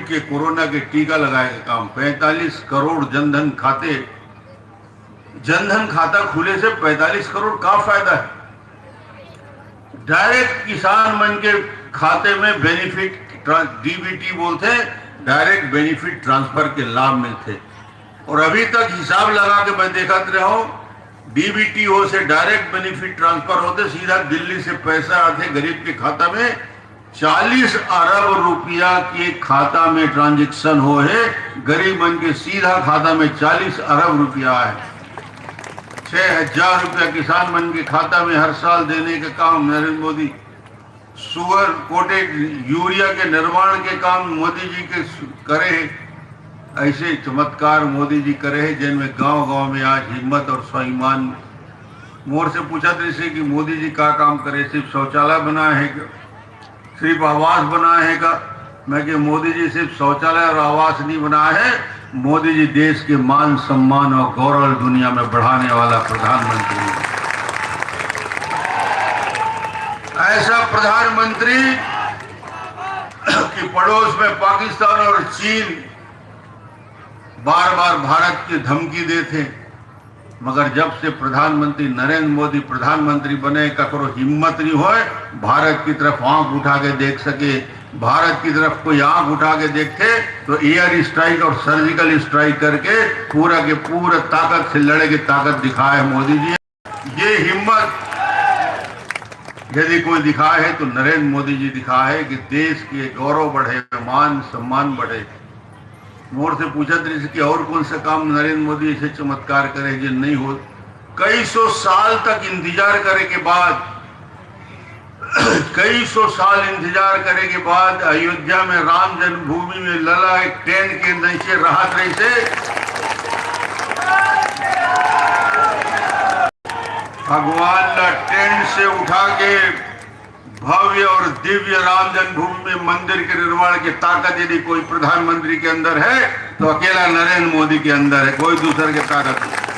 के कोरोना के टीका लगाए का काम, 45 करोड़ जनधन खाते, जनधन खाता खुले से 45 करोड़ का फायदा है। डायरेक्ट किसान मन के खाते में बेनिफिट, डीबीटी बोलते हैं, डायरेक्ट बेनिफिट ट्रांसफर के लाभ मिलते, और अभी तक हिसाब लगा के मैं देखते रहा हूं, डीबीटी हो से डायरेक्ट बेनिफिट ट्रांसफर होते, सीधा दिल्ली से पैसा आते गरीब के खाता में। 40 अरब रुपया के खाता में ट्रांजैक्शन हो है, गरीब मन के सीधा खाता में 40 अरब रुपया है। 6000 रुपया किसान मन के खाता में हर साल देने का काम Narendra Modi, sugar coated urea के निर्माण के काम मोदी जी के करे हैं। ऐसे चमत्कार मोदी जी करे हैं जिनमें गांव गांव में आज हिम्मत और स्वाभिमान। मोर से पूछा था कि मोदी जी क्या काम करे, सिर्फ शौचालय बनाए हैं क्या, सिर्फ आवास बनाए हैं का? मैं कि मोदी जी सिर्फ शौचालय और आवास नहीं बनाए हैं, मोदी जी देश के मान सम्मान और गौरव दुनिया में बढ़ाने वाला प्रधानमंत्री है। ऐसा प्रधानमंत्री कि पड़ोस में पाकिस्तान और चीन बार बार भारत की धमकी देते, मगर जब से प्रधानमंत्री नरेंद्र मोदी प्रधानमंत्री बने, ककरो हिम्मत नहीं होए भारत की तरफ आंख उठा के देख सके। भारत की तरफ कोई आंख उठा के देखते तो एयर स्ट्राइक और सर्जिकल स्ट्राइक करके पूरा के पूरा ताकत से लड़े की ताकत दिखाए मोदी जी। ये हिम्मत यदि कोई दिखाए है तो नरेंद्र मोदी जी दिखाए है कि देश के गौरव बढ़े, मान सम्मान बढ़े। मोर से पूछा था कि और कौन सा काम नरेंद्र मोदी ऐसे चमत्कार करे जो नहीं हो। कई सौ साल तक इंतजार करे के बाद, कई सौ साल इंतजार करे के बाद अयोध्या में राम जन्मभूमि में लला एक ट्रेन के नीचे राहत रही से भगवान ला ट्रेन से उठा के भव्य और दिव्य राम जन्मभूमि में मंदिर के निर्माण की ताकत यदि कोई प्रधानमंत्री के अंदर है तो अकेला नरेंद्र मोदी के अंदर है, कोई दूसरे के ताकत नहीं।